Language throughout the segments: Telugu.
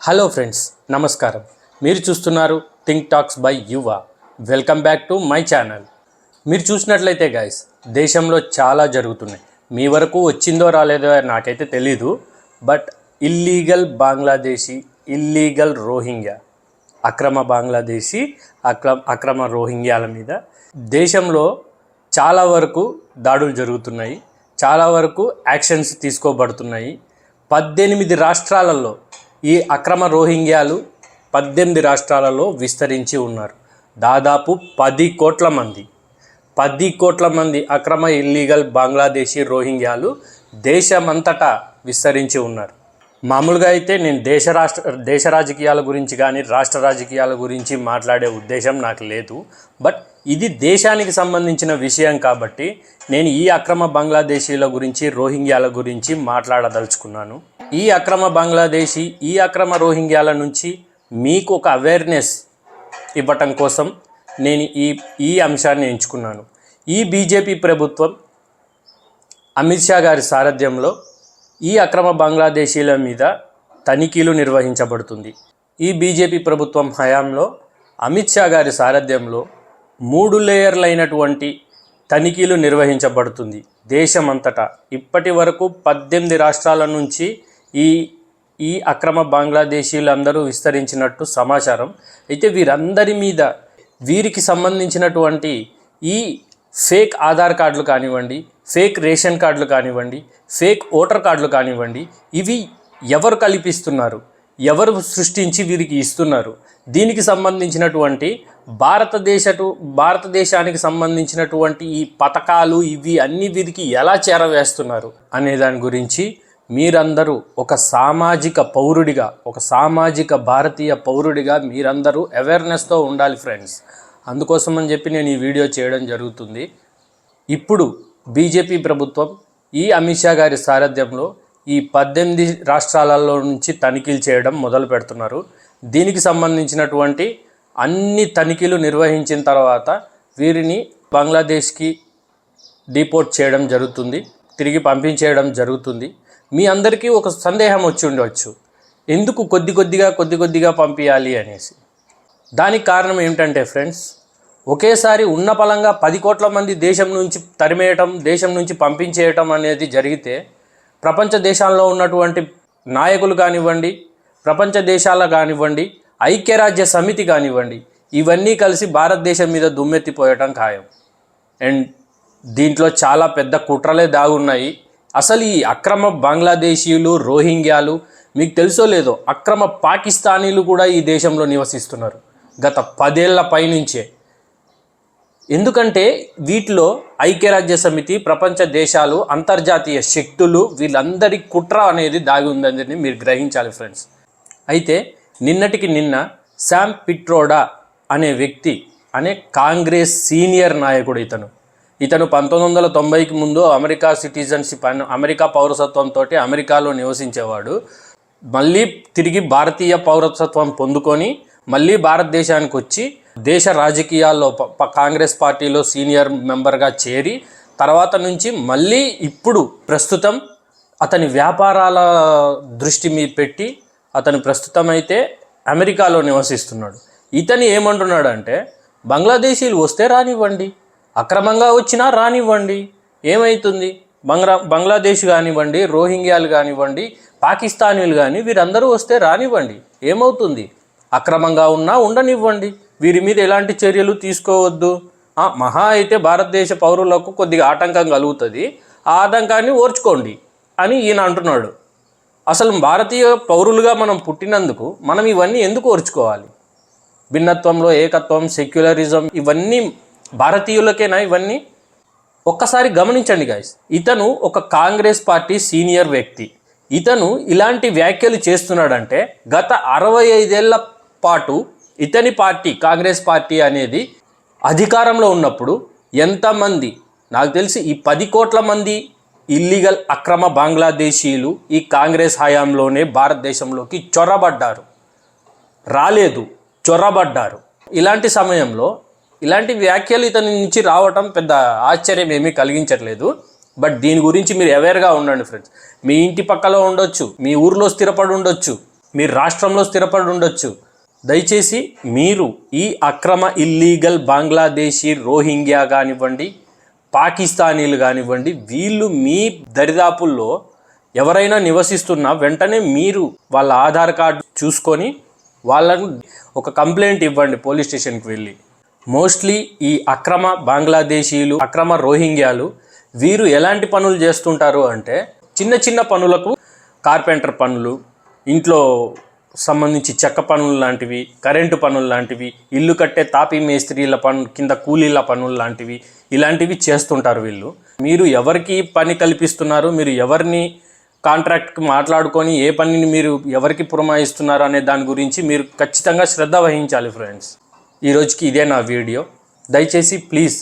హలో ఫ్రెండ్స్, నమస్కారం. మీరు చూస్తున్నారు థింక్ టాక్స్ బై యువ. Welcome back to my channel. మీరు చూసినట్లయితే గైస్, దేశంలో చాలా జరుగుతున్నాయి. మీ వరకు వచ్చిందో రాలేదో నాకైతే తెలీదు. But illegal Bangladeshi, illegal Rohingya, అక్రమ బంగ్లాదేశీ, అక్రమ రోహింగ్యాల మీద దేశంలో చాలా వరకు దాడులు జరుగుతున్నాయి. చాలా వరకు యాక్షన్స్ తీసుకోబడుతున్నాయి. 18 రాష్ట్రాలలో ఈ అక్రమ రోహింగ్యాలు 18 రాష్ట్రాలలో విస్తరించి ఉన్నారు. దాదాపు 10 కోట్ల మంది అక్రమ ఇల్లీగల్ బంగ్లాదేశీ రోహింగ్యాలు దేశమంతటా విస్తరించి ఉన్నారు. మామూలుగా అయితే నేను దేశ రాజకీయాల గురించి కానీ రాష్ట్ర రాజకీయాల గురించి మాట్లాడే ఉద్దేశం నాకు లేదు. బట్ ఇది దేశానికి సంబంధించిన విషయం కాబట్టి నేను ఈ అక్రమ బంగ్లాదేశీల గురించి, రోహింగ్యాల గురించి మాట్లాడదలుచుకున్నాను. ఈ అక్రమ బంగ్లాదేశీ, ఈ అక్రమ రోహింగ్యాల నుంచి మీకు ఒక అవేర్నెస్ ఇవ్వటం కోసం నేను ఈ అంశాన్ని ఎంచుకున్నాను. ఈ బీజేపీ ప్రభుత్వం అమిత్ షా గారి సారథ్యంలో ఈ అక్రమ బంగ్లాదేశీల మీద తనిఖీలు నిర్వహించబడుతుంది. ఈ బీజేపీ ప్రభుత్వం హయాంలో అమిత్ షా గారి సారథ్యంలో 3 లేయర్లైనటువంటి తనిఖీలు నిర్వహించబడుతుంది దేశమంతటా. ఇప్పటి వరకు 18 రాష్ట్రాల నుంచి ఈ అక్రమ బంగ్లాదేశీలందరూ విస్తరించినట్టు సమాచారం. అయితే వీరందరి మీద వీరికి సంబంధించినటువంటి ఈ ఫేక్ ఆధార్ కార్డులు కానివ్వండి, ఫేక్ రేషన్ కార్డులు కానివ్వండి, ఫేక్ ఓటర్ కార్డులు కానివ్వండి, ఇవి ఎవరు కల్పిస్తున్నారు, ఎవరు సృష్టించి వీరికి ఇస్తున్నారు, దీనికి సంబంధించినటువంటి భారతదేశానికి సంబంధించినటువంటి ఈ పథకాలు ఇవి అన్ని వీరికి ఎలా చేరవేస్తున్నారు అనే దాని గురించి మీరందరూ ఒక సామాజిక భారతీయ పౌరుడిగా మీరందరూ అవేర్నెస్తో ఉండాలి ఫ్రెండ్స్. అందుకోసమని చెప్పి నేను ఈ వీడియో చేయడం జరుగుతుంది. ఇప్పుడు బీజేపీ ప్రభుత్వం ఈ అమిత్ షా గారి సారథ్యంలో ఈ 18 రాష్ట్రాలలో నుంచి తనిఖీలు చేయడం మొదలు పెడుతున్నారు. దీనికి సంబంధించినటువంటి అన్ని తనిఖీలు నిర్వహించిన తర్వాత వీరిని బంగ్లాదేశ్కి డిపోర్ట్ చేయడం జరుగుతుంది, తిరిగి పంపించేయడం జరుగుతుంది. మీ అందరికీ ఒక సందేహం వచ్చి ఉండవచ్చు, ఎందుకు కొద్ది కొద్దిగా పంపించాలి అనేసి. దానికి కారణం ఏమిటంటే ఫ్రెండ్స్, ఒకేసారి ఉన్న పలంగా 10 కోట్ల మంది దేశం నుంచి తరిమేయటం, దేశం నుంచి పంపించేయటం అనేది జరిగితే ప్రపంచ దేశాల్లో ఉన్నటువంటి నాయకులు కానివ్వండి, ప్రపంచ దేశాల కానివ్వండి, ఐక్యరాజ్య సమితి కానివ్వండి, ఇవన్నీ కలిసి భారతదేశం మీద దుమ్మెత్తిపోయటం ఖాయం. అండ్ దీంట్లో చాలా పెద్ద కుట్రలే దాగున్నాయి. అసలు ఈ అక్రమ బంగ్లాదేశీయులు, రోహింగ్యాలు, మీకు తెలుసో లేదో అక్రమ పాకిస్తానీలు కూడా ఈ దేశంలో నివసిస్తున్నారు గత 10 ఏళ్ల పైనుంచే. ఎందుకంటే వీటిలో ఐక్యరాజ్య సమితి, ప్రపంచ దేశాలు, అంతర్జాతీయ శక్తులు, వీళ్ళందరి కుట్ర అనేది దాగి ఉందని మీరు గ్రహించాలి ఫ్రెండ్స్. అయితే నిన్నటికి నిన్న శామ్ పిట్రోడా అనే వ్యక్తి, కాంగ్రెస్ సీనియర్ నాయకుడు, ఇతను 1990కి ముందు అమెరికా సిటిజన్షిప్, అమెరికా పౌరసత్వంతో అమెరికాలో నివసించేవాడు. మళ్ళీ తిరిగి భారతీయ పౌరసత్వం పొందుకొని మళ్ళీ భారతదేశానికి వచ్చి దేశ రాజకీయాల్లో కాంగ్రెస్ పార్టీలో సీనియర్ మెంబర్గా చేరి తర్వాత నుంచి మళ్ళీ ఇప్పుడు ప్రస్తుతం అతని వ్యాపారాల దృష్టి మీద పెట్టి అతను ప్రస్తుతం అయితే అమెరికాలో నివసిస్తున్నాడు. ఇతను ఏమంటున్నాడంటే, బంగ్లాదేశీలు వస్తే రానివ్వండి, అక్రమంగా వచ్చినా రానివ్వండి, ఏమవుతుంది, బంగ్లాదేశ్ కానివ్వండి, రోహింగ్యాలు కానివ్వండి, పాకిస్తానీలు కానీ వీరందరూ వస్తే రానివ్వండి, ఏమవుతుంది, అక్రమంగా ఉన్నా ఉండనివ్వండి, వీరి మీద ఎలాంటి చర్యలు తీసుకోవద్దు, మహా అయితే భారతదేశ పౌరులకు కొద్దిగా ఆటంకం కలుగుతుంది, ఆ ఆటంకాన్ని ఓర్చుకోండి అని ఈయన అంటున్నాడు. అసలు భారతీయ పౌరులుగా మనం పుట్టినందుకు మనం ఇవన్నీ ఎందుకు ఓర్చుకోవాలి? భిన్నత్వంలో ఏకత్వం, సెక్యులరిజం, ఇవన్నీ భారతీయులకేనా ఇవన్నీ? ఒక్కసారి గమనించండి గైస్. ఇతను ఒక కాంగ్రెస్ పార్టీ సీనియర్ వ్యక్తి. ఇతను ఇలాంటి వ్యాఖ్యలు చేస్తున్నాడంటే గత 65 ఏళ్ల పాటు ఇతని పార్టీ, కాంగ్రెస్ పార్టీ అనేది అధికారంలో ఉన్నప్పుడు ఎంతమంది, నాకు తెలిసి ఈ 10 కోట్ల మంది ఇల్లీగల్ అక్రమ బంగ్లాదేశీలు ఈ కాంగ్రెస్ హయాంలోనే భారతదేశంలోకి చొరబడ్డారు. రాలేదు, చొరబడ్డారు. ఇలాంటి సమయంలో ఇలాంటి వ్యాఖ్యలు ఇతని నుంచి రావటం పెద్ద ఆశ్చర్యం ఏమీ కలిగించట్లేదు. బట్ దీని గురించి మీరు అవేర్గా ఉండండి ఫ్రెండ్స్. మీ ఇంటి పక్కలో ఉండొచ్చు, మీ ఊర్లో స్థిరపడి ఉండొచ్చు, మీరు రాష్ట్రంలో స్థిరపడి ఉండొచ్చు. దయచేసి మీరు ఈ అక్రమ ఇల్లీగల్ బంగ్లాదేశీ రోహింగ్యా కానివ్వండి, పాకిస్తానీలు కానివ్వండి, వీళ్ళు మీ దరిదాపుల్లో ఎవరైనా నివసిస్తున్నా వెంటనే మీరు వాళ్ళ ఆధార్ కార్డు చూసుకొని వాళ్ళను ఒక కంప్లైంట్ ఇవ్వండి పోలీస్ స్టేషన్కి వెళ్ళి. మోస్ట్లీ ఈ అక్రమ బంగ్లాదేశీలు, అక్రమ రోహింగ్యాలు వీరు ఎలాంటి పనులు చేస్తుంటారు అంటే చిన్న చిన్న పనులకు, కార్పెంటర్ పనులు, ఇంట్లో సంబంధించి చెక్క పనులు లాంటివి, కరెంటు పనులు లాంటివి, ఇల్లు కట్టే తాపీ మేస్త్రీల కింద కూలీల పనులు లాంటివి, ఇలాంటివి చేస్తుంటారు వీళ్ళు. మీరు ఎవరికి పని కల్పిస్తున్నారు, మీరు ఎవరిని కాంట్రాక్ట్కి మాట్లాడుకొని ఏ పనిని మీరు ఎవరికి పురమాయిస్తున్నారు అనే దాని గురించి మీరు ఖచ్చితంగా శ్రద్ధ వహించాలి ఫ్రెండ్స్. ఈరోజుకి ఇదే నా వీడియో. దయచేసి please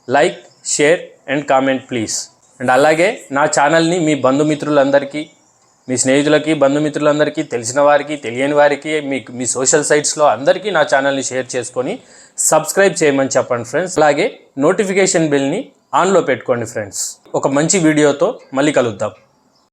like, share and comment please. And అలాగే నా ఛానల్ని మీ బంధుమిత్రులందరికీ, మీ స్నేహితులకి, బంధుమిత్రులందరికీ, తెలిసిన వారికి, తెలియని వారికి, మీ సోషల్ సైట్స్లో అందరికీ నా ఛానల్ని షేర్ చేసుకొని సబ్స్క్రైబ్ చేయమని చెప్పండి ఫ్రెండ్స్. అలాగే నోటిఫికేషన్ బెల్ని ఆన్లో పెట్టుకోండి ఫ్రెండ్స్. ఒక మంచి వీడియోతో మళ్ళీ కలుద్దాం.